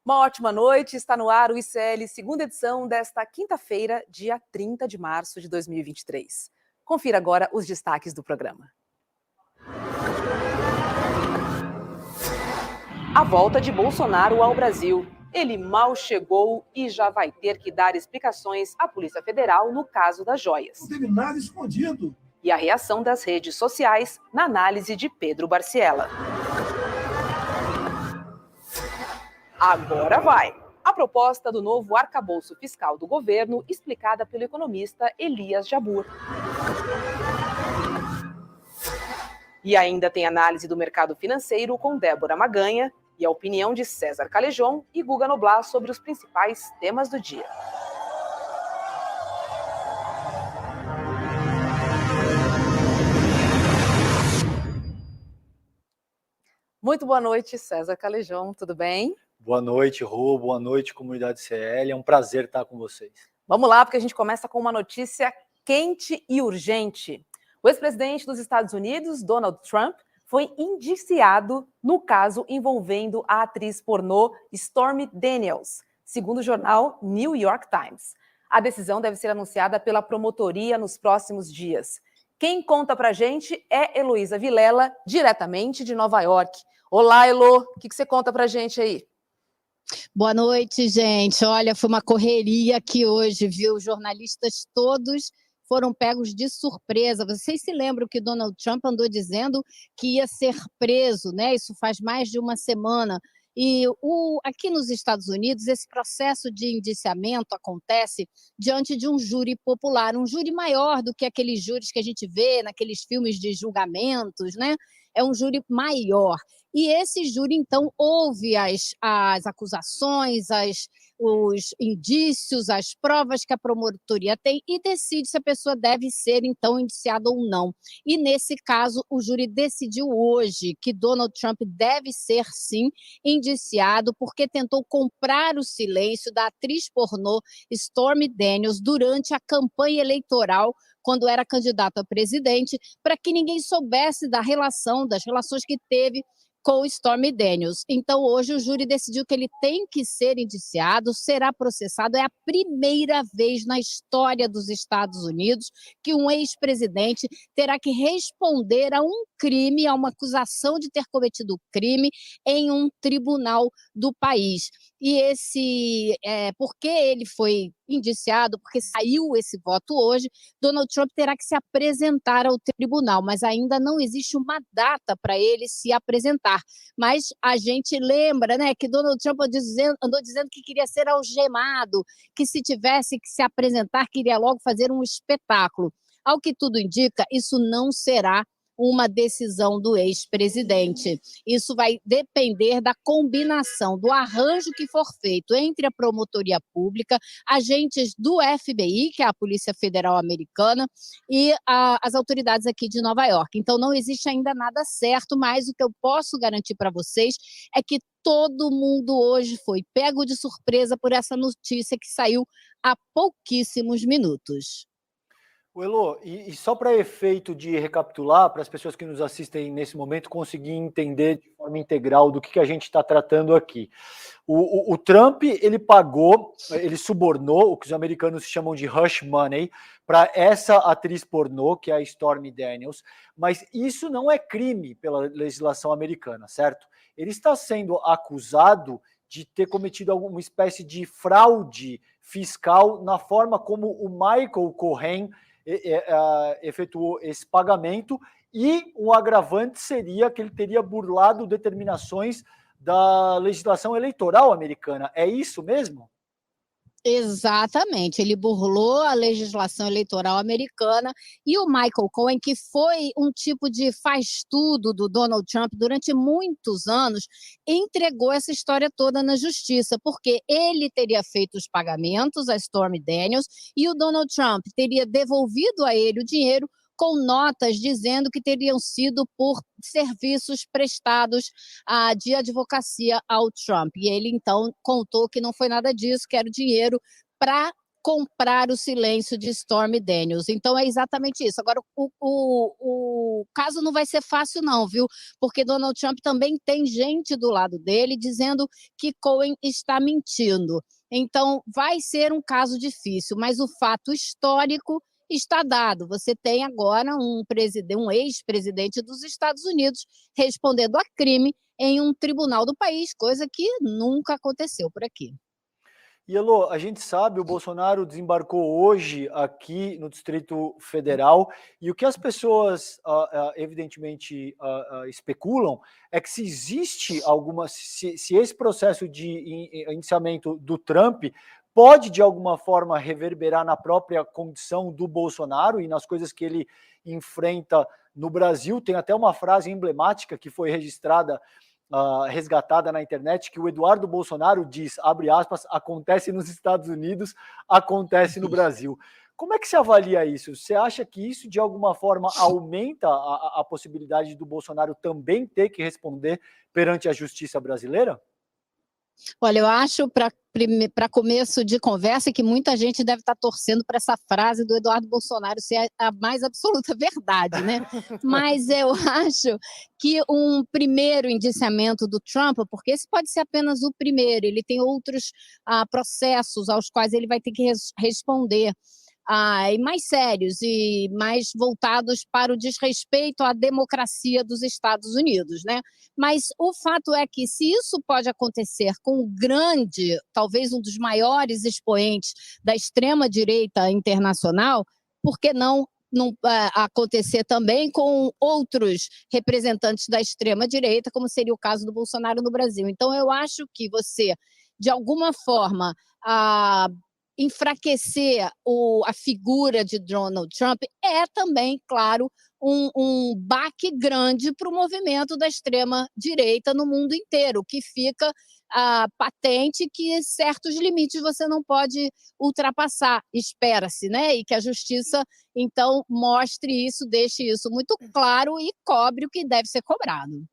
Uma ótima noite, está no ar o ICL, segunda edição desta quinta-feira, dia 30 de março de 2023. Confira agora os destaques do programa. A volta de Bolsonaro ao Brasil. Ele mal chegou e já vai ter que dar explicações à Polícia Federal no caso das joias. Não teve nada escondido. E a reação das redes sociais na análise de Pedro Barciela. Agora vai! A proposta do novo arcabouço fiscal do governo, explicada pelo economista Elias Jabbour. E ainda tem análise do mercado financeiro com Débora Maganha e a opinião de César Calejon e Guga Noblar sobre os principais temas do dia. Muito boa noite, César Calejon, tudo bem? Boa noite, Rô, boa noite, comunidade CL, é um prazer estar com vocês. Vamos lá, porque a gente começa com uma notícia quente e urgente. O ex-presidente dos Estados Unidos, Donald Trump, foi indiciado no caso envolvendo a atriz pornô Stormy Daniels, segundo o jornal New York Times. A decisão deve ser anunciada pela promotoria nos próximos dias. Quem conta pra gente é Heloísa Vilela, diretamente de Nova York. Olá, Elo, o que você conta pra gente aí? Boa noite, gente. Olha, foi uma correria aqui hoje, viu? Os jornalistas todos foram pegos de surpresa. Vocês se lembram que Donald Trump andou dizendo que ia ser preso, né? Isso faz mais de uma semana. E aqui nos Estados Unidos, esse processo de indiciamento acontece diante de um júri popular, um júri maior do que aqueles júris que a gente vê naqueles filmes de julgamentos, né? É um júri maior. E esse júri, então, ouve as acusações, os indícios, as provas que a promotoria tem e decide se a pessoa deve ser, então, indiciada ou não. E, nesse caso, o júri decidiu hoje que Donald Trump deve ser, sim, indiciado porque tentou comprar o silêncio da atriz pornô Stormy Daniels durante a campanha eleitoral, quando era candidato a presidente, para que ninguém soubesse das relações que teve com Stormy Daniels. Então, hoje, o júri decidiu que ele tem que ser indiciado, será processado. É a primeira vez na história dos Estados Unidos que um ex-presidente terá que responder a um crime, a uma acusação de ter cometido crime em um tribunal do país. E porque ele foi indiciado, porque saiu esse voto hoje, Donald Trump terá que se apresentar ao tribunal, mas ainda não existe uma data para ele se apresentar. Mas a gente lembra, né, que Donald Trump andou dizendo que queria ser algemado, que se tivesse que se apresentar, queria logo fazer um espetáculo. Ao que tudo indica, isso não será uma decisão do ex-presidente. Isso vai depender da combinação, do arranjo que for feito entre a promotoria pública, agentes do FBI, que é a Polícia Federal Americana, e as autoridades aqui de Nova York. Então, não existe ainda nada certo, mas o que eu posso garantir para vocês é que todo mundo hoje foi pego de surpresa por essa notícia que saiu há pouquíssimos minutos. O Elo, e só para efeito de recapitular, para as pessoas que nos assistem nesse momento conseguir entender de forma integral do que a gente está tratando aqui. O Trump, ele subornou o que os americanos chamam de hush money para essa atriz pornô, que é a Stormy Daniels, mas isso não é crime pela legislação americana, certo? Ele está sendo acusado de ter cometido alguma espécie de fraude fiscal na forma como o Michael Cohen efetuou esse pagamento, e um agravante seria que ele teria burlado determinações da legislação eleitoral americana. É isso mesmo? Exatamente, ele burlou a legislação eleitoral americana, e o Michael Cohen, que foi um tipo de faz-tudo do Donald Trump durante muitos anos, entregou essa história toda na justiça, porque ele teria feito os pagamentos a Stormy Daniels e o Donald Trump teria devolvido a ele o dinheiro com notas dizendo que teriam sido por serviços prestados de advocacia ao Trump. E ele, então, contou que não foi nada disso, que era o dinheiro para comprar o silêncio de Stormy Daniels. Então é exatamente isso. Agora, o caso não vai ser fácil não, viu? Porque Donald Trump também tem gente do lado dele dizendo que Cohen está mentindo. Então vai ser um caso difícil, mas o fato histórico está dado. Você tem agora um ex-presidente dos Estados Unidos respondendo a crime em um tribunal do país, coisa que nunca aconteceu por aqui. E, Elô, a gente sabe, o Bolsonaro desembarcou hoje aqui no Distrito Federal, e o que as pessoas, evidentemente, especulam é que se existe se esse processo de indiciamento do Trump pode, de alguma forma, reverberar na própria condição do Bolsonaro e nas coisas que ele enfrenta no Brasil. Tem até uma frase emblemática que foi resgatada na internet, que o Eduardo Bolsonaro diz, abre aspas, acontece nos Estados Unidos, acontece no Brasil. Como é que se avalia isso? Você acha que isso, de alguma forma, aumenta a possibilidade do Bolsonaro também ter que responder perante a justiça brasileira? Olha, eu acho, para começo de conversa, que muita gente deve estar torcendo para essa frase do Eduardo Bolsonaro ser a mais absoluta verdade, né? Mas eu acho que um primeiro indiciamento do Trump, porque esse pode ser apenas o primeiro, ele tem outros processos aos quais ele vai ter que responder. E mais sérios e mais voltados para o desrespeito à democracia dos Estados Unidos, né? Mas o fato é que, se isso pode acontecer com o grande, talvez um dos maiores expoentes da extrema-direita internacional, por que não acontecer também com outros representantes da extrema-direita, como seria o caso do Bolsonaro no Brasil? Então, eu acho que você, de alguma forma, enfraquecer a figura de Donald Trump é também, claro, um baque grande para o movimento da extrema-direita no mundo inteiro, que fica patente que certos limites você não pode ultrapassar, espera-se, né? E que a justiça, então, mostre isso, deixe isso muito claro e cobre o que deve ser cobrado.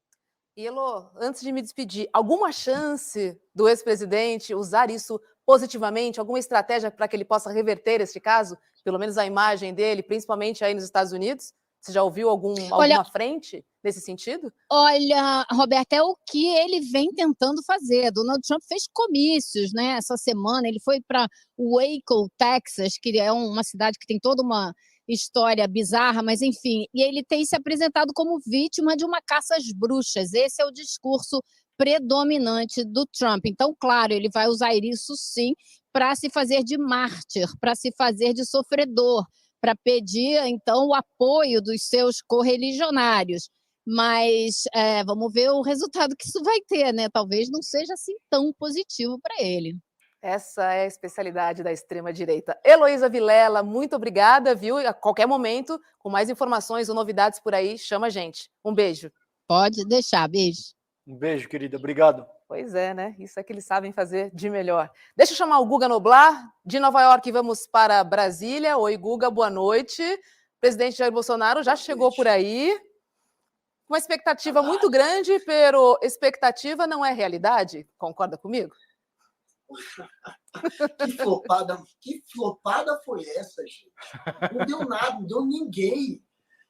E, Elô, antes de me despedir, alguma chance do ex-presidente usar isso positivamente, alguma estratégia para que ele possa reverter este caso, pelo menos a imagem dele, principalmente aí nos Estados Unidos? Você já ouviu alguma frente nesse sentido? Olha, Roberta, é o que ele vem tentando fazer. Donald Trump fez comícios, né? Essa semana ele foi para Waco, Texas, que é uma cidade que tem toda uma história bizarra, mas enfim, e ele tem se apresentado como vítima de uma caça às bruxas. Esse é o discurso predominante do Trump. Então, claro, ele vai usar isso sim para se fazer de mártir, para se fazer de sofredor, para pedir, então, o apoio dos seus correligionários. Mas vamos ver o resultado que isso vai ter, né? Talvez não seja assim tão positivo para ele. Essa é a especialidade da extrema-direita. Heloísa Vilela, muito obrigada, viu? A qualquer momento, com mais informações ou novidades por aí, chama a gente. Um beijo. Pode deixar, beijo. Um beijo, querida. Obrigado. Pois é, né? Isso é que eles sabem fazer de melhor. Deixa eu chamar o Guga Noblar. De Nova York, vamos para Brasília. Oi, Guga, boa noite. O presidente Jair Bolsonaro já chegou por aí. Uma expectativa muito grande, pero expectativa não é realidade. Concorda comigo? Que flopada foi essa, gente? Não deu nada, não deu ninguém.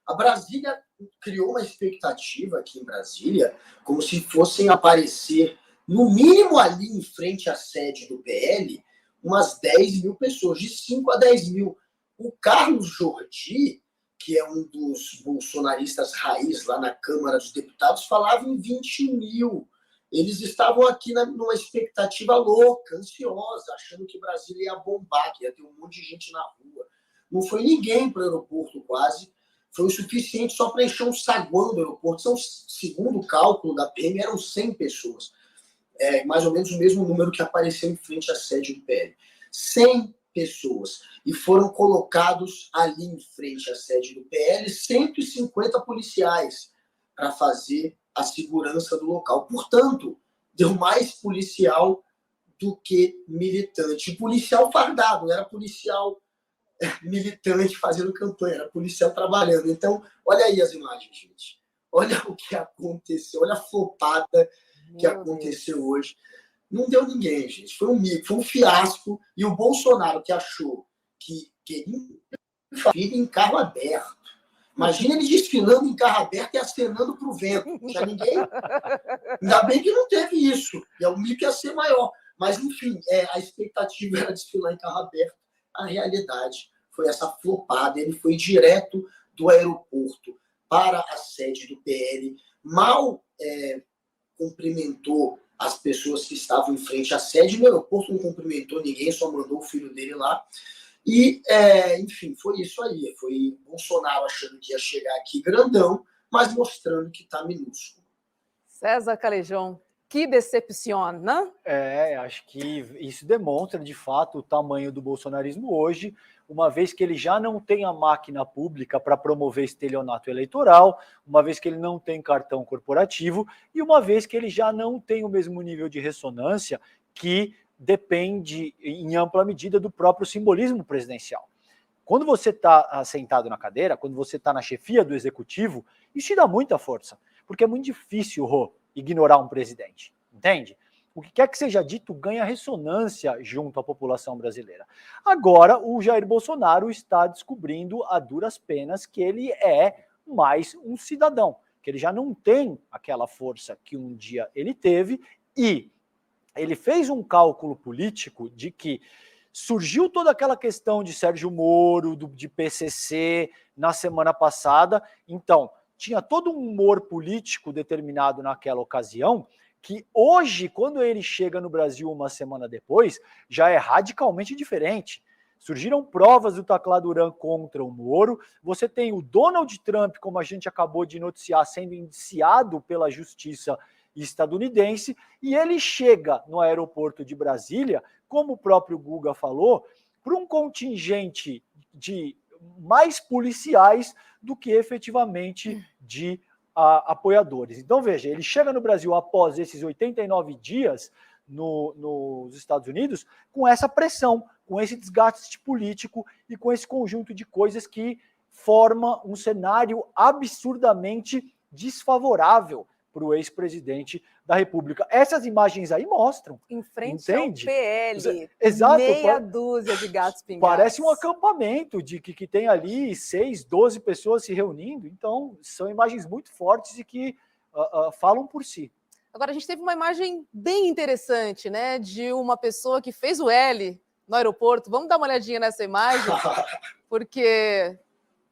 A Brasília criou uma expectativa aqui em Brasília, como se fossem aparecer, no mínimo ali em frente à sede do PL, umas 10 mil pessoas, de 5 a 10 mil. O Carlos Jordi, que é um dos bolsonaristas raiz lá na Câmara dos Deputados, falava em 20 mil. Eles estavam aqui numa expectativa louca, ansiosa, achando que Brasília ia bombar, que ia ter um monte de gente na rua. Não foi ninguém para o aeroporto quase. Foi o suficiente só para encher um saguão do aeroporto. Segundo o cálculo da PM, eram 100 pessoas. Mais ou menos o mesmo número que apareceu em frente à sede do PL. 100 pessoas. E foram colocados ali em frente à sede do PL 150 policiais para fazer a segurança do local. Portanto, deu mais policial do que militante. Policial fardado, não era policial militante fazendo campanha, era policial trabalhando. Então, olha aí as imagens, gente. Olha o que aconteceu, olha a flopada que aconteceu hoje. Não deu ninguém, gente. Foi um mico, foi um fiasco. E o Bolsonaro, que achou que queria em carro aberto. Imagina ele desfilando em carro aberto e acenando para o vento. Não tinha ninguém. Ainda bem que não teve isso. E o mico ia ser maior. Mas, enfim, a expectativa era desfilar em carro aberto. A realidade foi essa flopada. Ele foi direto do aeroporto para a sede do PL. Mal cumprimentou as pessoas que estavam em frente à sede. No aeroporto não cumprimentou ninguém, só mandou o filho dele lá. E, enfim, foi isso aí. Foi Bolsonaro achando que ia chegar aqui grandão, mas mostrando que está minúsculo. César Calejão, que decepciona, né? Acho que isso demonstra, de fato, o tamanho do bolsonarismo hoje, uma vez que ele já não tem a máquina pública para promover estelionato eleitoral, uma vez que ele não tem cartão corporativo e uma vez que ele já não tem o mesmo nível de ressonância que depende, em ampla medida, do próprio simbolismo presidencial. Quando você está sentado na cadeira, quando você está na chefia do executivo, isso te dá muita força, porque é muito difícil, Rô, ignorar um presidente, entende? O que quer que seja dito ganha ressonância junto à população brasileira. Agora, o Jair Bolsonaro está descobrindo a duras penas que ele é mais um cidadão, que ele já não tem aquela força que um dia ele teve e ele fez um cálculo político de que surgiu toda aquela questão de Sérgio Moro, de PCC na semana passada, então tinha todo um humor político determinado naquela ocasião, que hoje, quando ele chega no Brasil uma semana depois, já é radicalmente diferente. Surgiram provas do Tacla Duran contra o Moro, você tem o Donald Trump, como a gente acabou de noticiar, sendo indiciado pela justiça estadunidense, e ele chega no aeroporto de Brasília, como o próprio Guga falou, para um contingente de mais policiais do que efetivamente de apoiadores. Então, veja, ele chega no Brasil após esses 89 dias nos Estados Unidos com essa pressão, com esse desgaste político e com esse conjunto de coisas que forma um cenário absurdamente desfavorável para o ex-presidente da República. Essas imagens aí mostram. Em frente entende? ao PL. Exato. Meia dúzia de gatos pingados. Parece um acampamento de que tem ali 6, 12 pessoas se reunindo. Então, são imagens muito fortes e que falam por si. Agora, a gente teve uma imagem bem interessante, né? De uma pessoa que fez o L no aeroporto. Vamos dar uma olhadinha nessa imagem? Porque,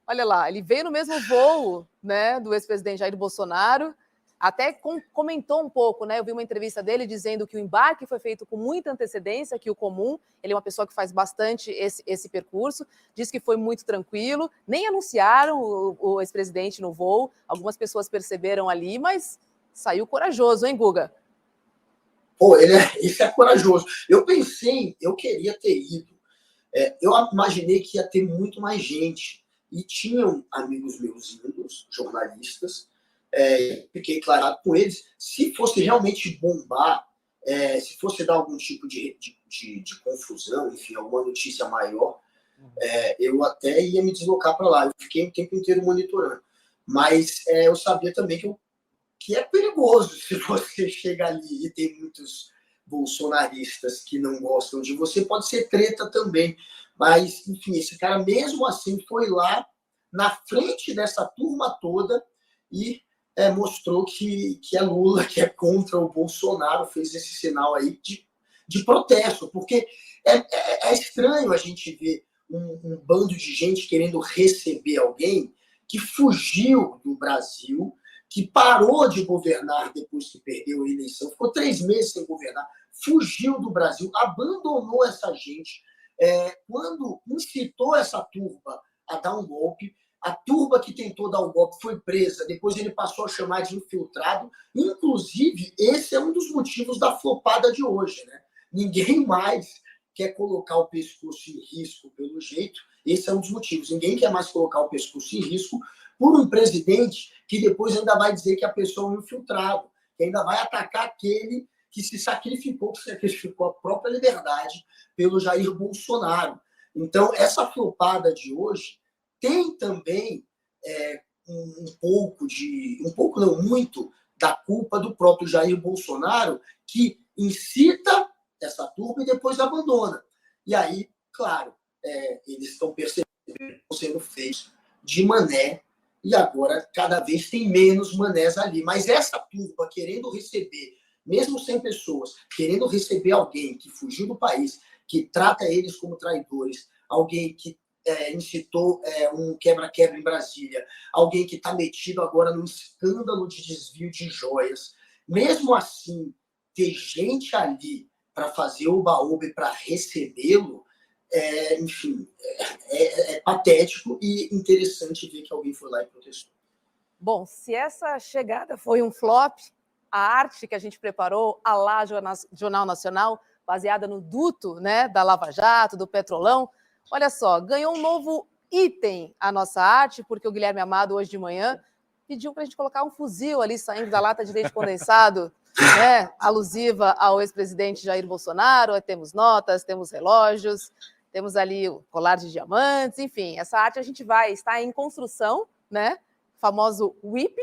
olha lá, ele veio no mesmo voo, né, do ex-presidente Jair Bolsonaro. Até comentou um pouco, né? Eu vi uma entrevista dele dizendo que o embarque foi feito com muita antecedência, que o comum, ele é uma pessoa que faz bastante esse percurso, disse que foi muito tranquilo, nem anunciaram o ex-presidente no voo, algumas pessoas perceberam ali, mas saiu corajoso, hein, Guga? Pô, isso é corajoso. Eu queria ter ido. Eu imaginei que ia ter muito mais gente. E tinham amigos meus índios, jornalistas, fiquei claro com eles, se fosse realmente bombar, se fosse dar algum tipo de confusão, enfim, alguma notícia maior, eu até ia me deslocar para lá. Eu fiquei o tempo inteiro monitorando. Mas eu sabia também que é perigoso se você chega ali e tem muitos bolsonaristas que não gostam de você, pode ser treta também. Mas, enfim, esse cara mesmo assim foi lá na frente dessa turma toda e mostrou que é Lula, que é contra o Bolsonaro, fez esse sinal aí de protesto, porque é estranho a gente ver um bando de gente querendo receber alguém que fugiu do Brasil, que parou de governar depois que perdeu a eleição, ficou 3 meses sem governar, fugiu do Brasil, abandonou essa gente, quando incitou essa turba a dar um golpe. A turba que tentou dar o golpe foi presa, depois ele passou a chamar de infiltrado. Inclusive, esse é um dos motivos da flopada de hoje, né? Ninguém mais quer colocar o pescoço em risco, pelo jeito. Esse é um dos motivos. Ninguém quer mais colocar o pescoço em risco por um presidente que depois ainda vai dizer que a pessoa é um infiltrado, que ainda vai atacar aquele que se sacrificou a própria liberdade pelo Jair Bolsonaro. Então, essa flopada de hoje tem também muito da culpa do próprio Jair Bolsonaro, que incita essa turma e depois abandona. E aí, claro, eles estão percebendo que estão sendo feitos de mané, e agora cada vez tem menos manés ali. Mas essa turma querendo receber, mesmo 100 pessoas, querendo receber alguém que fugiu do país, que trata eles como traidores, alguém que incitou um quebra-quebra em Brasília, alguém que está metido agora num escândalo de desvio de joias. Mesmo assim, ter gente ali para fazer o oba-oba e para recebê-lo, enfim, é patético e interessante ver que alguém foi lá e protestou. Bom, se essa chegada foi um flop, a arte que a gente preparou, a lá Jornal Nacional, baseada no duto, né, da Lava Jato, do Petrolão, olha só, ganhou um novo item a nossa arte, porque o Guilherme Amado, hoje de manhã, pediu para a gente colocar um fuzil ali saindo da lata de leite condensado, né, alusiva ao ex-presidente Jair Bolsonaro. Aí temos notas, temos relógios, temos ali o colar de diamantes, enfim, essa arte a gente está em construção, né, famoso whip,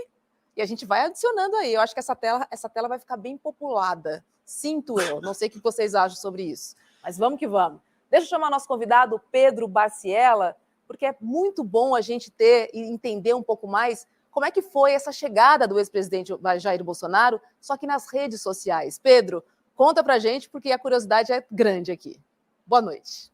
e a gente vai adicionando aí. Eu acho que essa tela vai ficar bem populada, sinto eu, não sei o que vocês acham sobre isso, mas vamos que vamos. Deixa eu chamar nosso convidado, Pedro Barciela, porque é muito bom a gente ter e entender um pouco mais como é que foi essa chegada do ex-presidente Jair Bolsonaro, só que nas redes sociais. Pedro, conta pra gente, porque a curiosidade é grande aqui. Boa noite.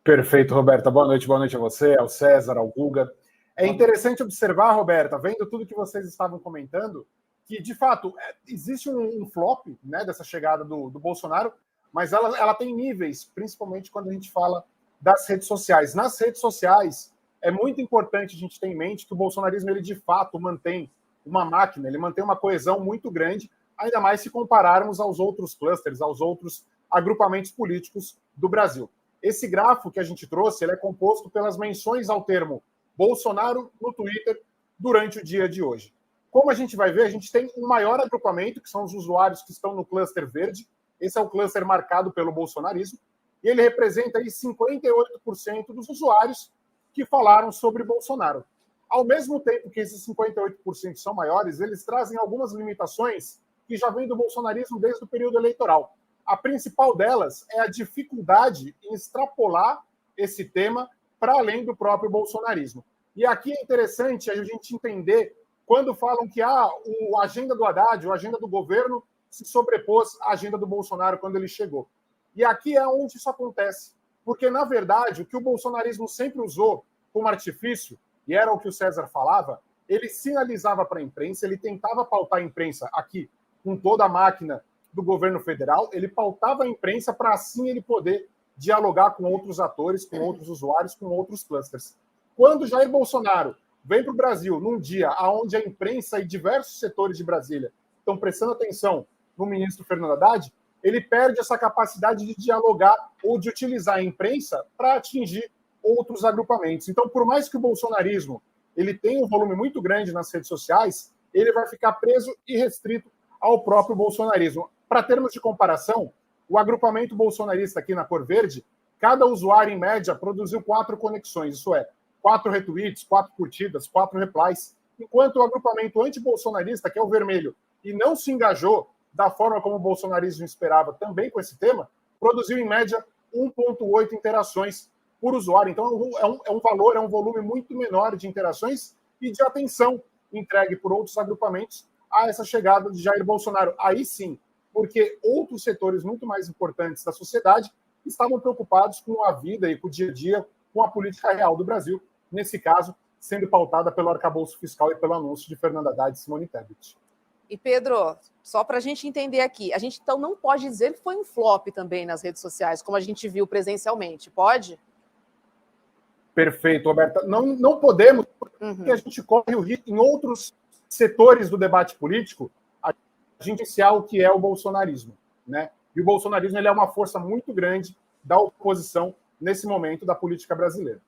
Perfeito, Roberta. Boa noite a você, ao César, ao Guga. É interessante observar, Roberta, vendo tudo que vocês estavam comentando, que, de fato, existe um flop, né, dessa chegada do Bolsonaro, mas ela tem níveis, principalmente quando a gente fala das redes sociais. Nas redes sociais, é muito importante a gente ter em mente que o bolsonarismo, ele de fato mantém uma máquina, ele mantém uma coesão muito grande, ainda mais se compararmos aos outros clusters, aos outros agrupamentos políticos do Brasil. Esse grafo que a gente trouxe, ele é composto pelas menções ao termo Bolsonaro no Twitter durante o dia de hoje. Como a gente vai ver, a gente tem um maior agrupamento, que são os usuários que estão no cluster verde. Esse é o cluster marcado pelo bolsonarismo, e ele representa aí 58% dos usuários que falaram sobre Bolsonaro. Ao mesmo tempo que esses 58% são maiores, eles trazem algumas limitações que já vêm do bolsonarismo desde o período eleitoral. A principal delas é a dificuldade em extrapolar esse tema para além do próprio bolsonarismo. E aqui é interessante a gente entender quando falam que a agenda do Haddad, a agenda do governo, se sobrepôs à agenda do Bolsonaro quando ele chegou. E aqui é onde isso acontece. Porque, na verdade, o que o bolsonarismo sempre usou como artifício, e era o que o César falava, ele sinalizava para a imprensa, ele tentava pautar a imprensa aqui com toda a máquina do governo federal, ele pautava a imprensa para assim ele poder dialogar com outros atores, com outros usuários, com outros clusters. Quando Jair Bolsonaro vem para o Brasil num dia onde a imprensa e diversos setores de Brasília estão prestando atenção no ministro Fernando Haddad, ele perde essa capacidade de dialogar ou de utilizar a imprensa para atingir outros agrupamentos. Então, por mais que o bolsonarismo ele tenha um volume muito grande nas redes sociais, ele vai ficar preso e restrito ao próprio bolsonarismo. Para termos de comparação, o agrupamento bolsonarista aqui na cor verde, cada usuário, em média, produziu 4 conexões, isso é, 4 retweets, 4 curtidas, 4 replies, enquanto o agrupamento antibolsonarista, que é o vermelho, e não se engajou da forma como o bolsonarismo esperava também com esse tema, produziu, em média, 1,8 interações por usuário. Então, é um valor, é um volume muito menor de interações e de atenção entregue por outros agrupamentos a essa chegada de Jair Bolsonaro. Aí sim, porque outros setores muito mais importantes da sociedade estavam preocupados com a vida e com o dia a dia, com a política real do Brasil, nesse caso, sendo pautada pelo arcabouço fiscal e pelo anúncio de Fernando Haddad e Simone Tebet. E, Pedro, só para a gente entender aqui, a gente então não pode dizer que foi um flop também nas redes sociais, como a gente viu presencialmente, pode? Perfeito, Roberta. Não podemos, porque a gente corre o risco em outros setores do debate político, a gente iniciar o que é o bolsonarismo, né? E o bolsonarismo ele é uma força muito grande da oposição nesse momento da política brasileira.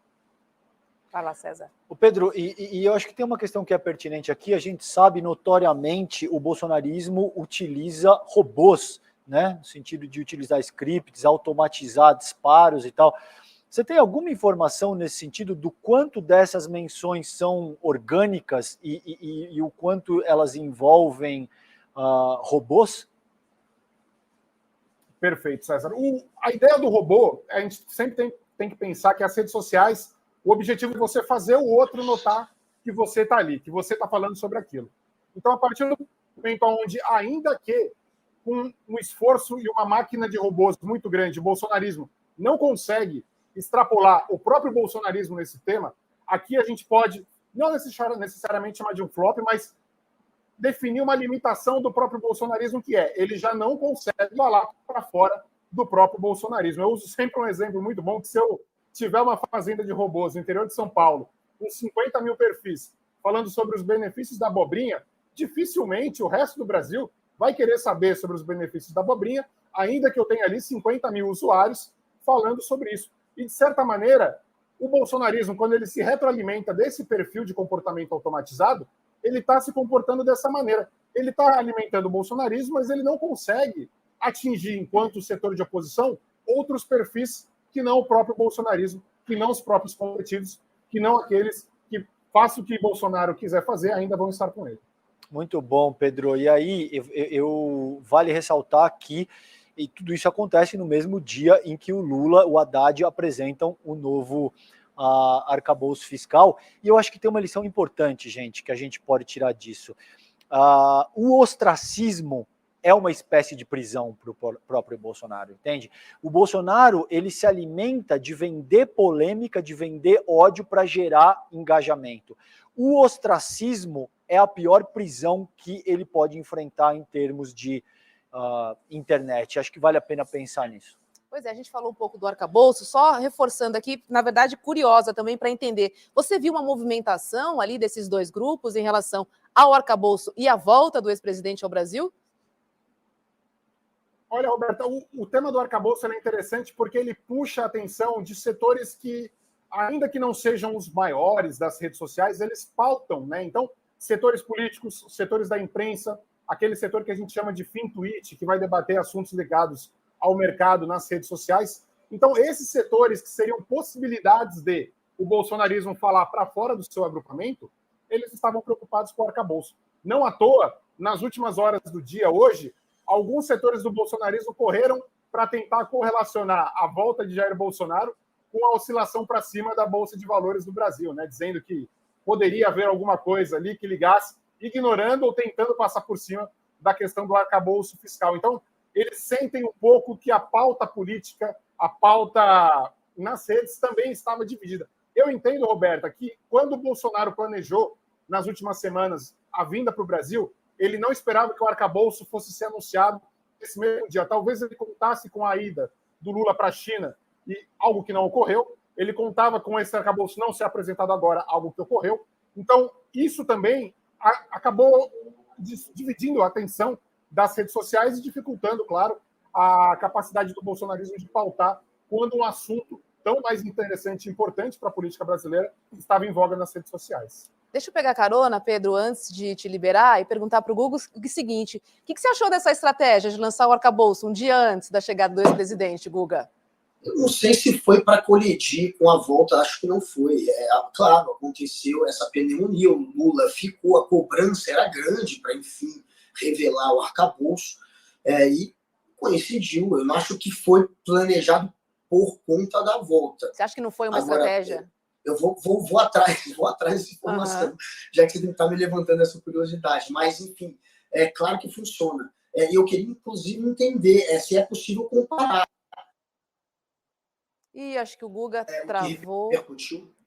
Fala, César. O Pedro, e eu acho que tem uma questão que é pertinente aqui. A gente sabe notoriamente o bolsonarismo utiliza robôs, né? No sentido de utilizar scripts, automatizar disparos e tal. Você tem alguma informação nesse sentido do quanto dessas menções são orgânicas e o quanto elas envolvem robôs? Perfeito, César. A ideia do robô, a gente sempre tem que pensar que as redes sociais, o objetivo é você fazer o outro notar que você está ali, que você está falando sobre aquilo. Então, a partir do momento onde, ainda que com um esforço e uma máquina de robôs muito grande, o bolsonarismo não consegue extrapolar o próprio bolsonarismo nesse tema, aqui a gente pode, não necessariamente chamar de um flop, mas definir uma limitação do próprio bolsonarismo, que é, ele já não consegue falar para fora do próprio bolsonarismo. Eu uso sempre um exemplo muito bom, que se eu tiver uma fazenda de robôs no interior de São Paulo, com 50 mil perfis, falando sobre os benefícios da abobrinha, dificilmente o resto do Brasil vai querer saber sobre os benefícios da abobrinha, ainda que eu tenha ali 50 mil usuários falando sobre isso. E, de certa maneira, o bolsonarismo, quando ele se retroalimenta desse perfil de comportamento automatizado, ele está se comportando dessa maneira. Ele está alimentando o bolsonarismo, mas ele não consegue atingir, enquanto setor de oposição, outros perfis que não o próprio bolsonarismo, que não os próprios competidos, que não aqueles que façam o que Bolsonaro quiser fazer, ainda vão estar com ele. Muito bom, Pedro. E aí, vale ressaltar que tudo isso acontece no mesmo dia em que o Lula, o Haddad apresentam o novo arcabouço fiscal. E eu acho que tem uma lição importante, gente, que a gente pode tirar disso. O ostracismo é uma espécie de prisão para o próprio Bolsonaro, entende? O Bolsonaro, ele se alimenta de vender polêmica, de vender ódio para gerar engajamento. O ostracismo é a pior prisão que ele pode enfrentar em termos de internet. Acho que vale a pena pensar nisso. Pois é, a gente falou um pouco do arcabouço, só reforçando aqui, na verdade, curiosa também para entender. Você viu uma movimentação ali desses dois grupos em relação ao arcabouço e à volta do ex-presidente ao Brasil? Olha, Roberta, o tema do arcabouço é interessante porque ele puxa a atenção de setores que, ainda que não sejam os maiores das redes sociais, eles pautam, né? Então, setores políticos, setores da imprensa, aquele setor que a gente chama de FinTwitch, que vai debater assuntos ligados ao mercado nas redes sociais. Então, esses setores que seriam possibilidades de o bolsonarismo falar para fora do seu agrupamento, eles estavam preocupados com o arcabouço. Não à toa, nas últimas horas do dia, hoje, alguns setores do bolsonarismo correram para tentar correlacionar a volta de Jair Bolsonaro com a oscilação para cima da Bolsa de Valores do Brasil, né? Dizendo que poderia haver alguma coisa ali que ligasse, ignorando ou tentando passar por cima da questão do arcabouço fiscal. Então, eles sentem um pouco que a pauta política, a pauta nas redes também estava dividida. Eu entendo, Roberta, que quando o Bolsonaro planejou, nas últimas semanas, a vinda para o Brasil, ele não esperava que o arcabouço fosse ser anunciado nesse mesmo dia. Talvez ele contasse com a ida do Lula para a China, e algo que não ocorreu. Ele contava com esse arcabouço não ser apresentado agora, algo que ocorreu. Então, isso também acabou dividindo a atenção das redes sociais e dificultando, claro, a capacidade do bolsonarismo de pautar quando um assunto tão mais interessante e importante para a política brasileira estava em voga nas redes sociais. Deixa eu pegar carona, Pedro, antes de te liberar e perguntar para o Google o seguinte: o que você achou dessa estratégia de lançar o arcabouço um dia antes da chegada do ex-presidente, Guga? Eu não sei se foi para colidir com a volta, acho que não foi. Claro, aconteceu essa pneumonia, o Lula ficou, a cobrança era grande para, enfim, revelar o arcabouço, e coincidiu. Eu não acho que foi planejado por conta da volta. Você acha que não foi uma estratégia? Eu vou atrás dessa informação, já que você está me levantando essa curiosidade. Mas, enfim, é claro que funciona. E eu queria, inclusive, entender se é possível comparar. Ih, acho que o Guga travou.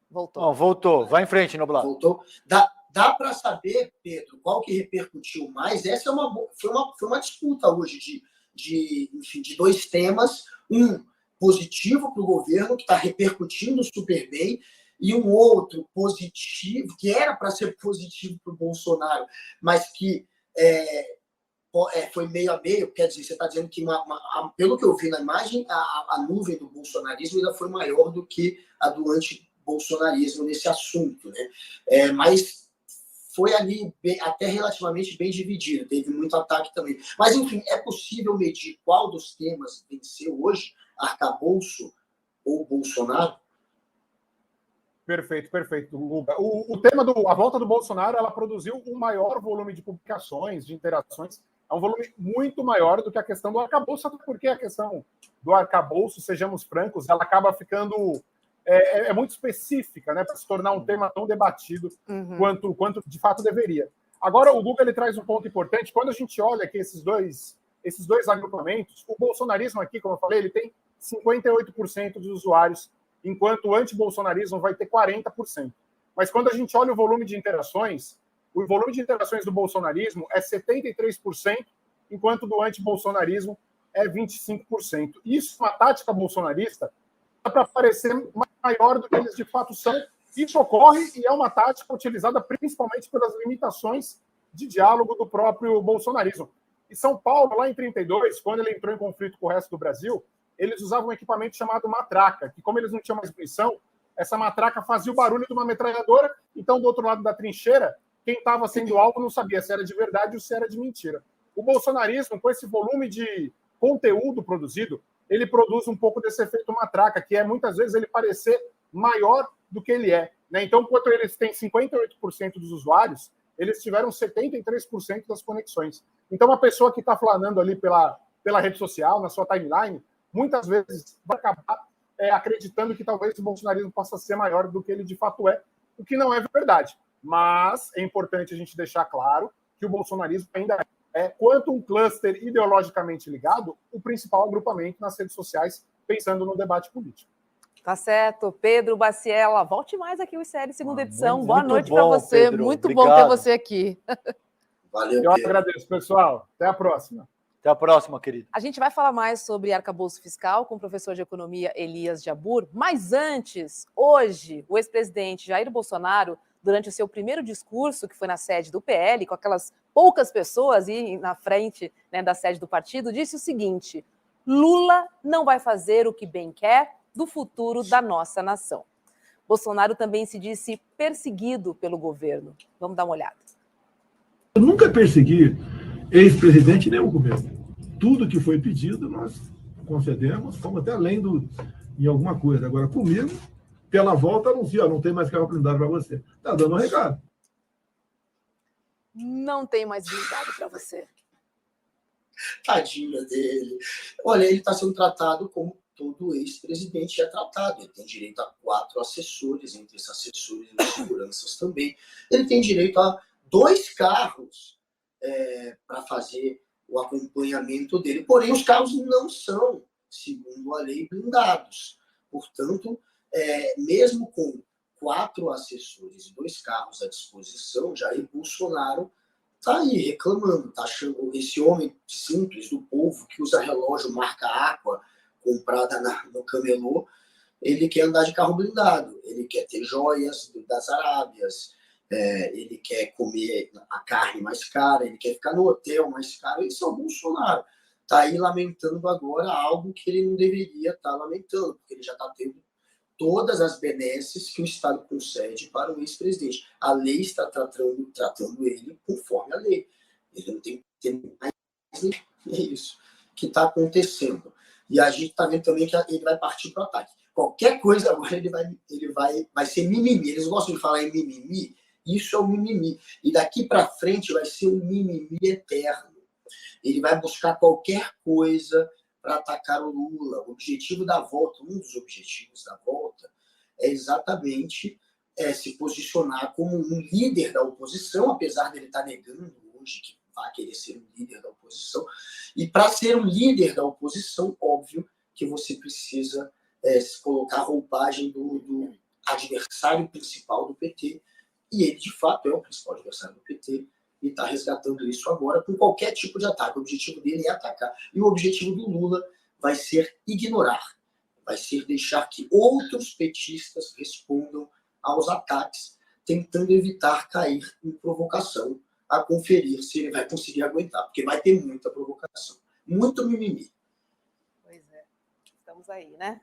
Voltou. Oh, voltou. Vai em frente, Noblar. Voltou. Dá para saber, Pedro, qual que repercutiu mais? Essa foi uma disputa hoje de dois temas. Um positivo para o governo, que está repercutindo super bem, e um outro positivo, que era para ser positivo para o Bolsonaro, mas que foi meio a meio. Quer dizer, você está dizendo que, pelo que eu vi na imagem, a nuvem do bolsonarismo ainda foi maior do que a do anti-bolsonarismo nesse assunto, né? Mas foi ali até relativamente bem dividido, teve muito ataque também. Mas, enfim, é possível medir qual dos temas venceu hoje, arcabouço ou Bolsonaro? Perfeito, Guga. O tema a volta do Bolsonaro, ela produziu um maior volume de publicações, de interações. É um volume muito maior do que a questão do arcabouço, até porque a questão do arcabouço, sejamos francos, ela acaba ficando muito específica, né, para se tornar um tema tão debatido quanto de fato deveria. Agora, o Guga ele traz um ponto importante. Quando a gente olha aqui esses dois agrupamentos, o bolsonarismo aqui, como eu falei, ele tem 58% dos usuários, enquanto o antibolsonarismo vai ter 40%. Mas quando a gente olha o volume de interações do bolsonarismo é 73%, enquanto do antibolsonarismo é 25%. Isso, uma tática bolsonarista, para parecer maior do que eles de fato são. Isso ocorre e é uma tática utilizada principalmente pelas limitações de diálogo do próprio bolsonarismo. E São Paulo, lá em 32, quando ele entrou em conflito com o resto do Brasil, eles usavam um equipamento chamado matraca, que como eles não tinham mais munição, essa matraca fazia o barulho de uma metralhadora, então do outro lado da trincheira, quem estava sendo alvo não sabia se era de verdade ou se era de mentira. O bolsonarismo, com esse volume de conteúdo produzido, ele produz um pouco desse efeito matraca, que é muitas vezes ele parecer maior do que ele é. Né? Então, enquanto eles têm 58% dos usuários, eles tiveram 73% das conexões. Então, uma pessoa que está flanando ali pela rede social, na sua timeline, muitas vezes vai acabar acreditando que talvez o bolsonarismo possa ser maior do que ele de fato é, o que não é verdade. Mas é importante a gente deixar claro que o bolsonarismo ainda quanto um cluster ideologicamente ligado, o principal agrupamento nas redes sociais, pensando no debate político. Tá certo. Pedro Baciela, volte mais aqui o ICL segunda edição. Boa noite para você. Pedro. Muito Obrigado. bom ter você aqui. Valeu, Eu Pedro. agradeço, pessoal. Até a próxima. Até a próxima, querido. A gente vai falar mais sobre arcabouço fiscal com o professor de economia Elias Jabbour, mas antes, hoje, o ex-presidente Jair Bolsonaro, durante o seu primeiro discurso, que foi na sede do PL, com aquelas poucas pessoas aí na frente, né, da sede do partido, disse o seguinte: Lula não vai fazer o que bem quer do futuro da nossa nação. Bolsonaro também se disse perseguido pelo governo. Vamos dar uma olhada. Eu nunca persegui ex-presidente nem o governo. Tudo que foi pedido, nós concedemos, fomos até além em alguma coisa. Agora, comigo, pela volta, anuncia, não tem mais carro blindado para você. Está dando um recado. Não tem mais blindado para você. Tadinha dele. Olha, ele está sendo tratado como todo ex-presidente é tratado. Ele tem direito a 4 assessores, entre esses assessores e seguranças também. Ele tem direito a 2 carros para fazer o acompanhamento dele. Porém, os carros não são, segundo a lei, blindados. Portanto, mesmo com 4 assessores e 2 carros à disposição, Jair Bolsonaro está aí reclamando, está achando esse homem simples do povo que usa relógio marca Aqua, comprada no camelô, ele quer andar de carro blindado, ele quer ter joias das Arábias, ele quer comer a carne mais cara, ele quer ficar no hotel mais caro. Esse é o Bolsonaro. Está aí lamentando agora algo que ele não deveria estar lamentando, porque ele já está tendo todas as benesses que o Estado concede para o ex-presidente. A lei está tratando ele conforme a lei. Ele não tem que ter mais. É isso que está acontecendo. E a gente está vendo também que ele vai partir para o ataque. Qualquer coisa agora ele vai ser mimimi. Eles gostam de falar em mimimi. Isso é o mimimi. E daqui para frente vai ser um mimimi eterno. Ele vai buscar qualquer coisa para atacar o Lula. O objetivo da volta, um dos objetivos da volta, é exatamente se posicionar como um líder da oposição, apesar dele estar negando hoje que vai querer ser um líder da oposição. E para ser um líder da oposição, óbvio que você precisa colocar a roupagem do adversário principal do PT. E ele, de fato, é o principal adversário do PT. E está resgatando isso agora com qualquer tipo de ataque. O objetivo dele é atacar. E o objetivo do Lula vai ser ignorar. Vai ser deixar que outros petistas respondam aos ataques, tentando evitar cair em provocação, a conferir se ele vai conseguir aguentar. Porque vai ter muita provocação. Muito mimimi. Pois é. Estamos aí, né?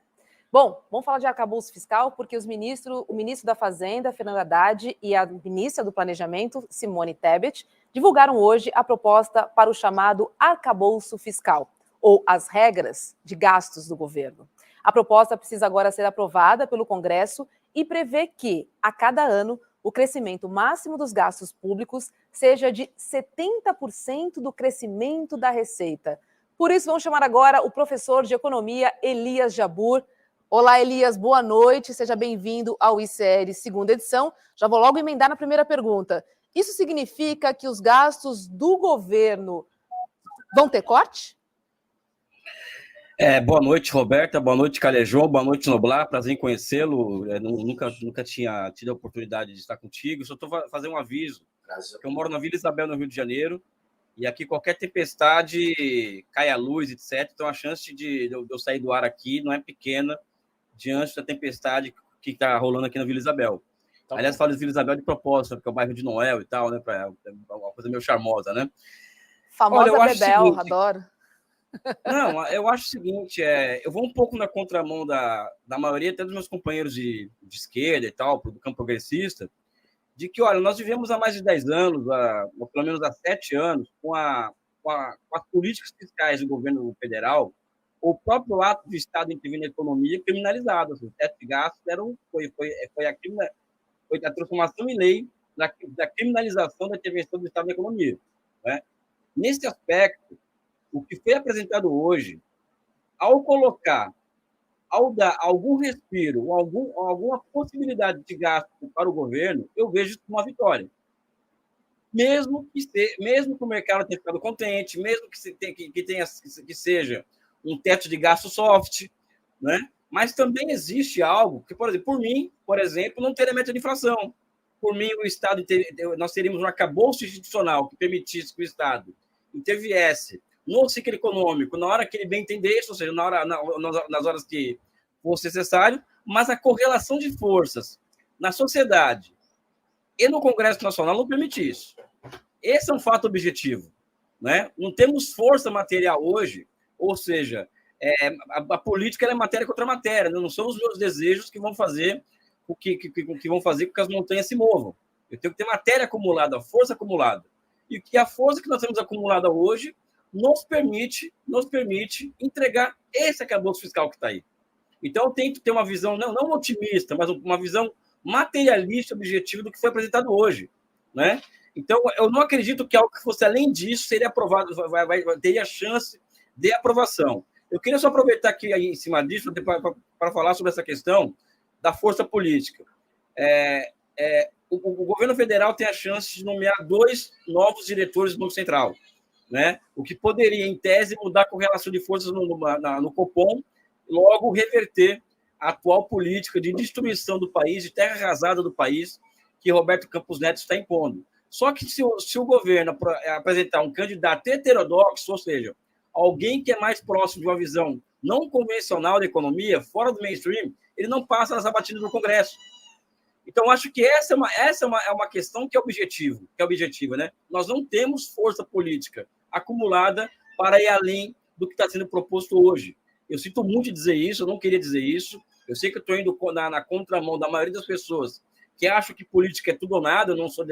Bom, vamos falar de arcabouço fiscal, porque o ministro da Fazenda, Fernando Haddad, e a ministra do Planejamento, Simone Tebet, divulgaram hoje a proposta para o chamado arcabouço fiscal, ou as regras de gastos do governo. A proposta precisa agora ser aprovada pelo Congresso e prevê que, a cada ano, o crescimento máximo dos gastos públicos seja de 70% do crescimento da receita. Por isso, vamos chamar agora o professor de economia, Elias Jabbour. Olá, Elias, boa noite, seja bem-vindo ao ICL segunda edição. Já vou logo emendar na primeira pergunta. Isso significa que os gastos do governo vão ter corte? Boa noite, Roberta. Boa noite, Calejão. Boa noite, Noblar. Prazer em conhecê-lo. Nunca tinha tido a oportunidade de estar contigo. Só estou fazendo um aviso. Eu moro na Vila Isabel, no Rio de Janeiro, e aqui qualquer tempestade cai a luz, etc. Então a chance de eu sair do ar aqui não é pequena diante da tempestade que está rolando aqui na Vila Isabel. Tá. Aliás, falo de Vila Isabel de propósito, porque é o bairro de Noel e tal, né? É uma coisa meio charmosa, né? Famosa Bebel, adoro. Não, eu acho o seguinte, eu vou um pouco na contramão da maioria, até dos meus companheiros de esquerda e tal, do campo progressista, de que, olha, nós vivemos há mais de 10 anos, ou pelo menos há 7 anos, com as políticas fiscais do governo federal, o próprio ato do Estado intervir na economia criminalizado. Assim, o teto de gastos foi a transformação em lei da criminalização da intervenção do Estado na economia. Né? Nesse aspecto, o que foi apresentado hoje, ao dar algum respiro, ou alguma possibilidade de gasto para o governo, eu vejo isso como uma vitória. Mesmo que o mercado tenha ficado contente, mesmo que seja um teto de gasto soft, né? Mas também existe algo que, por exemplo, não teria meta de inflação. Por mim, nós teríamos um arcabouço institucional que permitisse que o Estado interviesse no ciclo econômico, na hora que ele bem entendesse, ou seja, nas horas que fosse necessário, mas a correlação de forças na sociedade e no Congresso Nacional não permite isso. Esse é um fato objetivo. Né? Não temos força material hoje, ou seja, a política é matéria contra matéria, né? Não são os meus desejos que vão fazer com que as montanhas se movam. Eu tenho que ter matéria acumulada, força acumulada. E que a força que nós temos acumulada hoje nos permite entregar esse arcabouço fiscal que está aí. Então, eu tento ter uma visão, não otimista, mas uma visão materialista, objetiva do que foi apresentado hoje. Né? Então, eu não acredito que algo que fosse além disso seria aprovado, teria chance de aprovação. Eu queria só aproveitar aqui em cima disso para falar sobre essa questão da força política. O governo federal tem a chance de nomear 2 novos diretores do Banco Central. Né? O que poderia, em tese, mudar a correlação de forças no Copom, logo reverter a atual política de destruição do país, de terra arrasada do país, que Roberto Campos Neto está impondo. Só que se o governo apresentar um candidato heterodoxo, ou seja, alguém que é mais próximo de uma visão não convencional da economia, fora do mainstream, ele não passa nas abatidas do Congresso. Então, acho que essa é uma questão que é objetiva, né? Nós não temos força política acumulada para ir além do que está sendo proposto hoje. Eu sinto muito de dizer isso, eu não queria dizer isso. Eu sei que eu estou indo na contramão da maioria das pessoas que acham que política é tudo ou nada. Eu não sou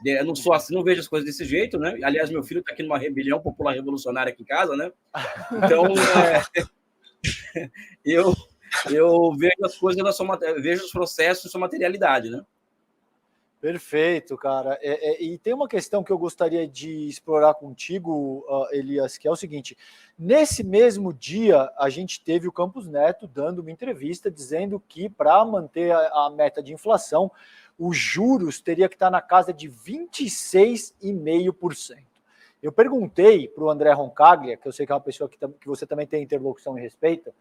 eu não sou assim, não vejo as coisas desse jeito, né? Aliás, meu filho está aqui numa rebelião popular revolucionária aqui em casa, né? Então, eu vejo as coisas, vejo os processos na sua materialidade, né? Perfeito, cara. E tem uma questão que eu gostaria de explorar contigo, Elias, que é o seguinte: nesse mesmo dia, a gente teve o Campos Neto dando uma entrevista dizendo que para manter a meta de inflação, os juros teria que estar na casa de 26,5%. Eu perguntei para o André Roncaglia, que eu sei que é uma pessoa que você também tem interlocução e respeita,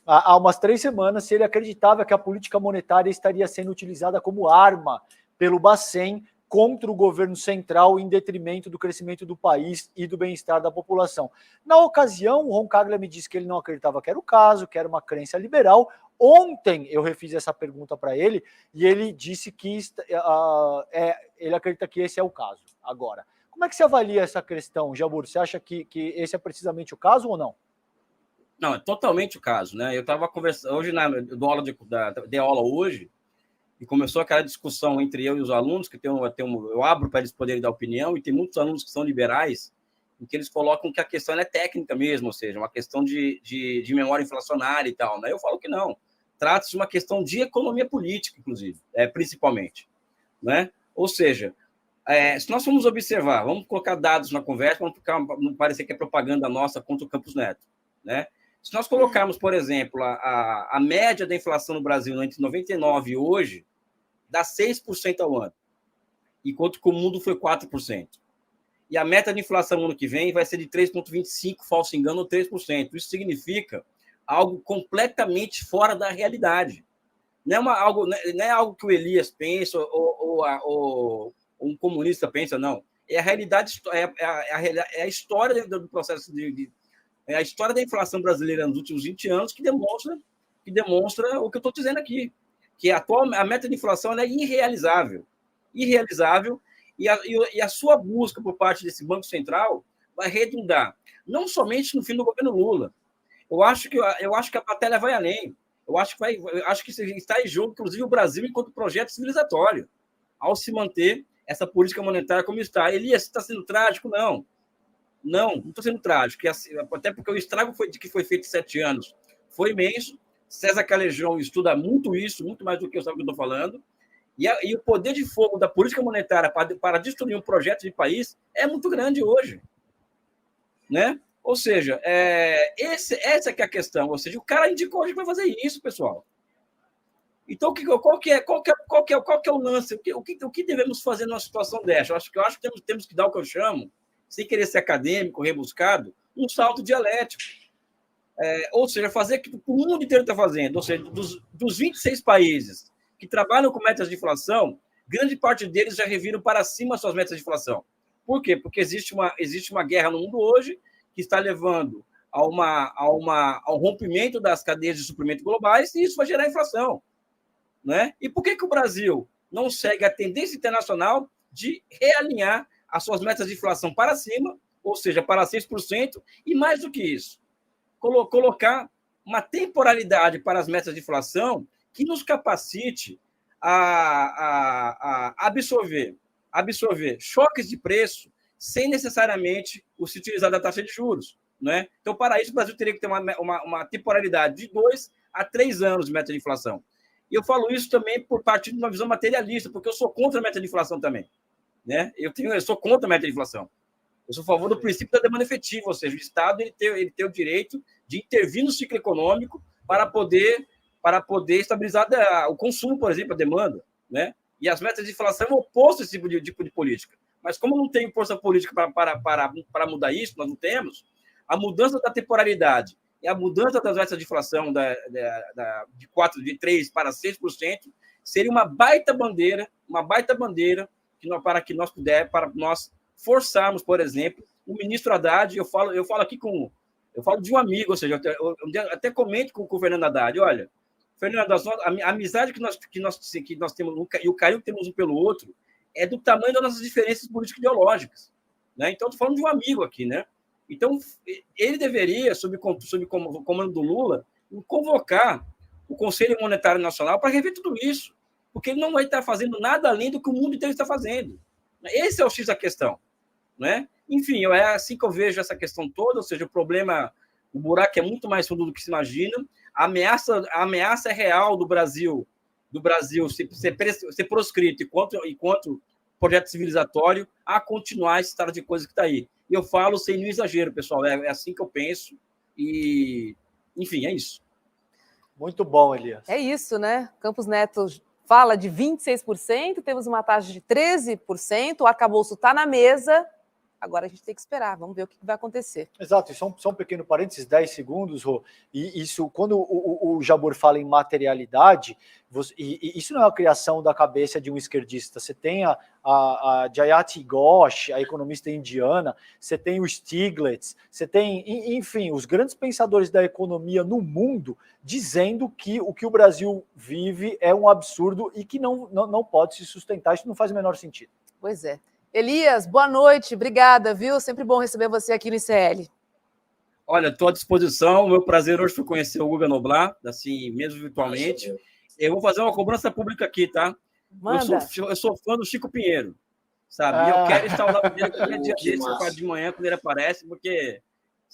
há umas 3 semanas, se ele acreditava que a política monetária estaria sendo utilizada como arma pelo Bacen contra o governo central em detrimento do crescimento do país e do bem-estar da população. Na ocasião, o Roncaglia me disse que ele não acreditava que era o caso, que era uma crença liberal. Ontem eu refiz essa pergunta para ele e ele disse que ele acredita que esse é o caso. Agora, como é que você avalia essa questão, Jabbour? Você acha que esse é precisamente o caso ou não? Não, é totalmente o caso, né? Eu estava conversando hoje, dei aula hoje, e começou aquela discussão entre eu e os alunos, que eu abro para eles poderem dar opinião, e tem muitos alunos que são liberais, em que eles colocam que a questão é técnica mesmo, ou seja, uma questão de memória inflacionária e tal, né? Eu falo que não. Trata-se de uma questão de economia política, inclusive, principalmente. né? Ou seja, se nós formos observar, vamos colocar dados na conversa, não parecer que é propaganda nossa contra o Campos Neto, né? Se nós colocarmos, por exemplo, a média da inflação no Brasil entre 99 e hoje, dá 6% ao ano, enquanto que o mundo foi 4%. E a meta de inflação no ano que vem vai ser de 3,25%, falso engano, ou 3%. Isso significa algo completamente fora da realidade. Não é algo que o Elias pensa ou um comunista pensa, não. É a realidade, é a história do processo é a história da inflação brasileira nos últimos 20 anos que demonstra o que eu estou dizendo aqui, que a meta de inflação é irrealizável. E a sua busca por parte desse Banco Central vai redundar não somente no fim do governo Lula. Eu acho que a batalha vai além. Eu acho que está em jogo, inclusive, o Brasil enquanto projeto civilizatório, ao se manter essa política monetária como está. Elias, está sendo trágico? Não. Não está sendo trágico. Até porque o estrago que foi feito em 7 anos foi imenso. César Calejão estuda muito isso, muito mais do que eu sabe o que eu estou falando. E o poder de fogo da política monetária para destruir um projeto de país é muito grande hoje, né? Ou seja, essa que é a questão. Ou seja, o cara indicou hoje para fazer isso, pessoal. Então, qual que é o lance? O que devemos fazer numa situação dessa? Eu acho que temos que dar o que eu chamo, sem querer ser acadêmico, rebuscado, um salto dialético. Ou seja, fazer o que o mundo inteiro está fazendo. Ou seja, dos 26 países que trabalham com metas de inflação, grande parte deles já reviram para cima suas metas de inflação. Por quê? Porque existe uma guerra no mundo hoje que está levando ao rompimento das cadeias de suprimento globais, e isso vai gerar inflação, né? E por que o Brasil não segue a tendência internacional de realinhar as suas metas de inflação para cima, ou seja, para 6%, e mais do que isso, colocar uma temporalidade para as metas de inflação que nos capacite a absorver choques de preço sem necessariamente se utilizar da taxa de juros, né? Então, para isso, o Brasil teria que ter uma temporalidade de 2 a 3 anos de meta de inflação. E eu falo isso também por parte de uma visão materialista, porque eu sou contra a meta de inflação também, né? Eu sou contra a meta de inflação. Eu sou a favor do princípio da demanda efetiva, ou seja, o Estado ele tem o direito de intervir no ciclo econômico para poder estabilizar o consumo, por exemplo, a demanda, né? E as metas de inflação é o oposto a esse tipo de política. Mas como não tem força política para mudar isso, nós não temos, a mudança da temporalidade e a mudança das metas de inflação de 3 para 6% seria uma baita bandeira para nós forçarmos, por exemplo, o ministro Haddad. Eu falo de um amigo, ou seja, eu até comento com o Fernando Haddad, olha, Fernando, a amizade que nós temos e o carinho que temos um pelo outro é do tamanho das nossas diferenças político-ideológicas, né? Então, estou falando de um amigo aqui, né? Então, ele deveria, sob o comando do Lula, convocar o Conselho Monetário Nacional para rever tudo isso, porque ele não vai estar fazendo nada além do que o mundo inteiro está fazendo. Esse é o X da questão, né? Enfim, é assim que eu vejo essa questão toda, ou seja, o buraco é muito mais fundo do que se imagina. A ameaça real do Brasil ser proscrito enquanto projeto civilizatório a continuar esse estado de coisa que está aí. E eu falo sem nenhum exagero, pessoal, é assim que eu penso e, enfim, é isso. Muito bom, Elias. É isso, né? Campos Neto fala de 26%, temos uma taxa de 13%, o arcabouço está na mesa, agora a gente tem que esperar, vamos ver o que vai acontecer. Exato, e só um pequeno parênteses, 10 segundos, Rô, e isso, quando o Jabor fala em materialidade, isso não é a criação da cabeça de um esquerdista, você tem a Jayati Ghosh, a economista indiana, você tem o Stiglitz, você tem, enfim, os grandes pensadores da economia no mundo dizendo que o que o Brasil vive é um absurdo e que não pode se sustentar, isso não faz o menor sentido. Pois é. Elias, boa noite, obrigada, viu? Sempre bom receber você aqui no ICL. Olha, estou à disposição, o meu prazer hoje foi conhecer o Guga Noblar, assim, mesmo virtualmente. Eu vou fazer uma cobrança pública aqui, tá? Manda. Eu sou fã do Chico Pinheiro, sabe? E eu quero estar ao lado dele qualquer dia desse, de manhã, quando ele aparece, porque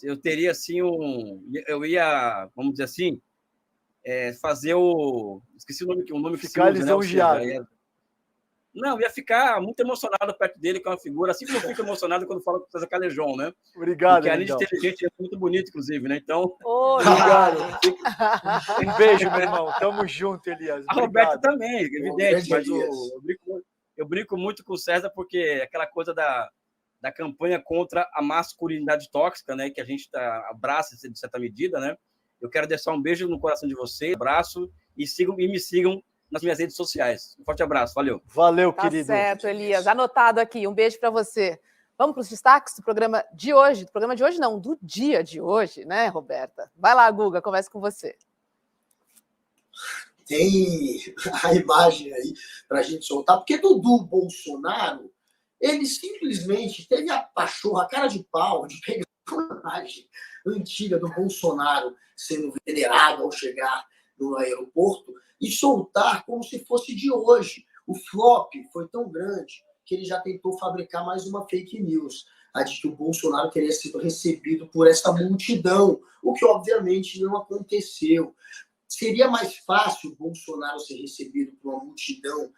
eu teria, assim, eu ia, vamos dizer assim, fazer esqueci o nome que se usa, né? Não, ia ficar muito emocionado perto dele, que é uma figura, assim como eu fico emocionado quando falo com o César Calejão, né? Obrigado, porque além de então. inteligente, é muito bonito, inclusive, né? Então, Obrigado. Um beijo, meu irmão. Tamo junto, Elias. a Obrigado. Roberta também, evidente, grande mas Elias. eu brinco muito com o César porque aquela coisa da campanha contra a masculinidade tóxica, né? Que a gente abraça de certa medida, né? Eu quero deixar um beijo no coração de vocês, abraço e me sigam nas minhas redes sociais. Um forte abraço, valeu. Valeu, Tá querido. certo, Elias. Anotado aqui. Um beijo para você. Vamos para os destaques do programa de hoje. Do programa de hoje, não, do dia de hoje, né, Roberta? Vai lá, Guga, começa com você. Tem a imagem aí para a gente soltar, porque Dudu Bolsonaro, ele simplesmente teve a pachorra, a cara de pau de pegar a imagem antiga do Bolsonaro sendo venerado ao chegar no aeroporto e soltar como se fosse de hoje. O flop foi tão grande que ele já tentou fabricar mais uma fake news, a de que o Bolsonaro teria sido recebido por essa multidão, o que obviamente não aconteceu. Seria mais fácil o Bolsonaro ser recebido por uma multidão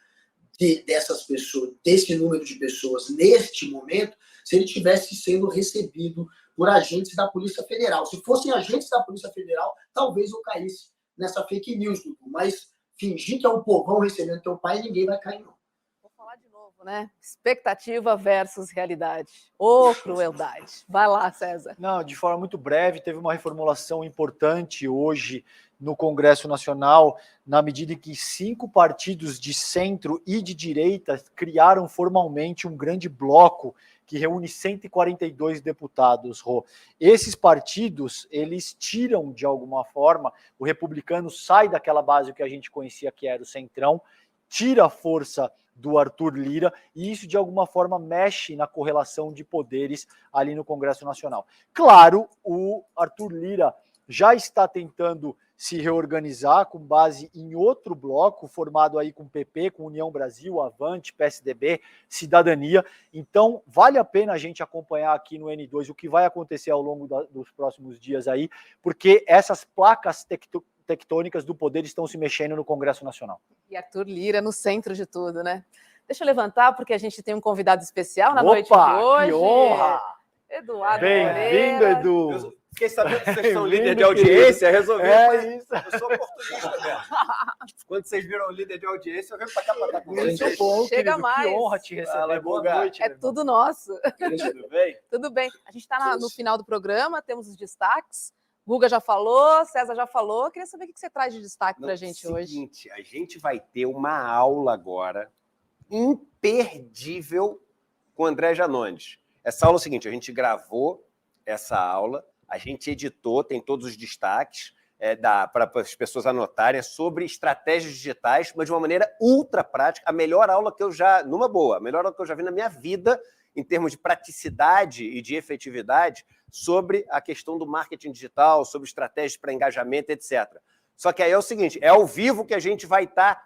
dessas pessoas, desse número de pessoas neste momento, se ele tivesse sendo recebido por agentes da Polícia Federal. Se fossem agentes da Polícia Federal, talvez eu caísse nessa fake news, Dudu. Mas fingir que é um povão recebendo teu pai, ninguém vai cair, não. Vou falar de novo, né? Expectativa versus realidade. Ô, crueldade. Vai lá, César. Não, de forma muito breve, teve uma reformulação importante hoje no Congresso Nacional, na medida em que 5 partidos de centro e de direita criaram formalmente um grande bloco que reúne 142 deputados, Rô. Esses partidos, eles tiram, de alguma forma, o republicano sai daquela base que a gente conhecia, que era o Centrão, tira a força do Arthur Lira, e isso, de alguma forma, mexe na correlação de poderes ali no Congresso Nacional. Claro, o Arthur Lira já está tentando se reorganizar com base em outro bloco, formado aí com PP, com União Brasil, Avante, PSDB, Cidadania. Então, vale a pena a gente acompanhar aqui no N2 o que vai acontecer ao longo dos próximos dias aí, porque essas placas tectônicas do poder estão se mexendo no Congresso Nacional. E Arthur Lira no centro de tudo, né? Deixa eu levantar, porque a gente tem um convidado especial na noite de hoje. Que honra! Eduardo Bem-vindo, Moreira. Edu. Fiquei sabendo que vocês são Bem-vindo, líder de audiência, resolvi. Isso. Eu sou oportunista mesmo. Quando vocês viram o líder de audiência, eu venho para cá para estar com Muito vocês. bom, Chega querido. mais. Que honra te receber. Fala, Boa Guga. noite. É tudo nosso. Tudo bem? Tudo bem. A gente está no final do programa, temos os destaques. Guga já falou, César já falou. Eu queria saber o que você traz de destaque para a gente hoje. Seguinte, a gente vai ter uma aula agora imperdível com o André Janones. Essa aula é o seguinte, a gente gravou essa aula, a gente editou, tem todos os destaques para as pessoas anotarem, sobre estratégias digitais, mas de uma maneira ultra prática. A melhor aula que eu já, numa boa, a melhor aula que eu já vi na minha vida, em termos de praticidade e de efetividade, sobre a questão do marketing digital, sobre estratégias para engajamento, etc. Só que aí é o seguinte, é ao vivo que a gente vai estar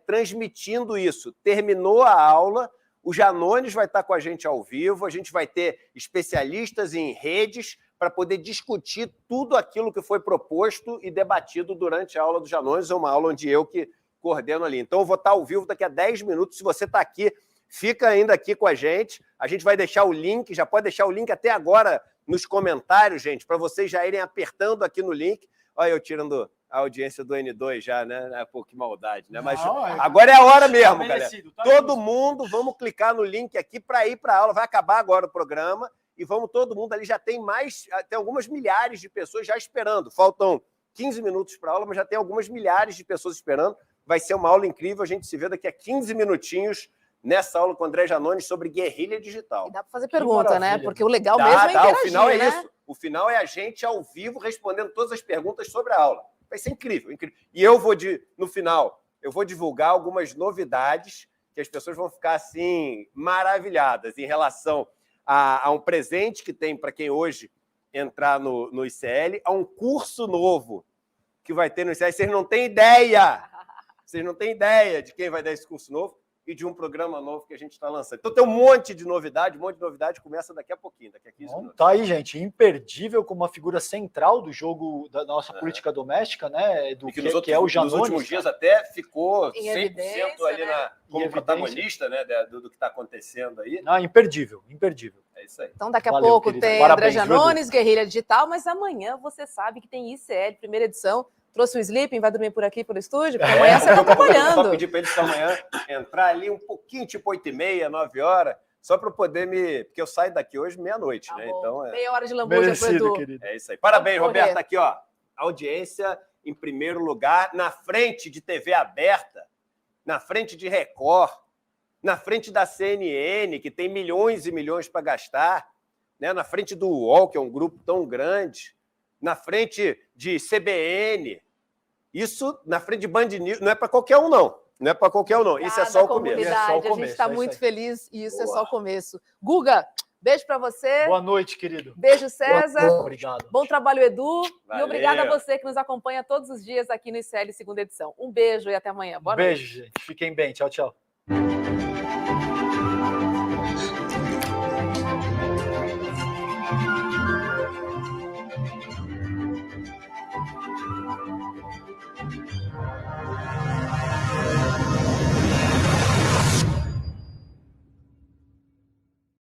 transmitindo isso. Terminou a aula, o Janones vai estar com a gente ao vivo, a gente vai ter especialistas em redes para poder discutir tudo aquilo que foi proposto e debatido durante a aula do Janones. É uma aula onde eu que coordeno ali. Então, eu vou estar ao vivo daqui a 10 minutos. Se você está aqui, fica ainda aqui com a gente. A gente vai deixar o link, já pode deixar o link até agora nos comentários, gente, para vocês já irem apertando aqui no link. Olha, eu tirando a audiência do N2 já, né? Pô, que maldade, né? Mas agora é a hora mesmo, galera. Todo mundo, vamos clicar no link aqui para ir para a aula. Vai acabar agora o programa e vamos todo mundo ali. Já tem algumas milhares de pessoas já esperando. Faltam 15 minutos para a aula, mas já tem algumas milhares de pessoas esperando. Vai ser uma aula incrível. A gente se vê daqui a 15 minutinhos nessa aula com o André Janones sobre guerrilha digital. E dá para fazer pergunta, né? Porque o legal mesmo é interagir, o final é né? isso. O final é a gente ao vivo respondendo todas as perguntas sobre a aula. Vai ser incrível, incrível. E eu vou, no final, eu vou divulgar algumas novidades que as pessoas vão ficar, assim, maravilhadas em relação a um presente que tem para quem hoje entrar no ICL, a um curso novo que vai ter no ICL. Vocês não têm ideia! Vocês não têm ideia de quem vai dar esse curso novo. e de um programa novo que a gente está lançando. Então tem um monte de novidade, começa daqui a pouquinho, daqui a 15 minutos. Tá aí, gente, imperdível como uma figura central do jogo da nossa política doméstica, né? Do que é o Janones. Nos últimos dias até ficou Em 100% evidência, ali né? como protagonista, né, do que está acontecendo aí. Ah, imperdível, imperdível. É isso aí. Então, daqui a Valeu, pouco querida. tem Parabéns, André Janones, Guerrilha Digital, mas amanhã você sabe que tem ICL, primeira edição. Trouxe o Sleeping, vai dormir por aqui pelo estúdio, porque amanhã você está Só trabalhando. pedir para eles amanhã entrar ali um pouquinho, tipo 8h30, 9 horas, só para poder porque eu saio daqui hoje meia-noite, Tá né? bom. Então Meia hora de lambuja pro Merecido, Edu. querido. é isso aí. Parabéns, Vamos correr. Roberta, aqui, ó. Audiência em primeiro lugar, na frente de TV aberta, na frente de Record, na frente da CNN, que tem milhões e milhões para gastar, né? Na frente do UOL, que é um grupo tão grande, na frente de CBN. Isso na frente de Band News, não é para qualquer um, não. Não é para qualquer um, não. Isso é só o começo. É só o A gente começo, está é isso muito aí. feliz e isso é Boa. só o começo. Guga, beijo para você. Boa noite, querido. Beijo, César. Obrigado. Bom trabalho, Edu. E Valeu. obrigada a você que nos acompanha todos os dias aqui no ICL Segunda Edição. Um beijo e até amanhã. Boa noite. Beijo, gente. Fiquem bem. Tchau, tchau.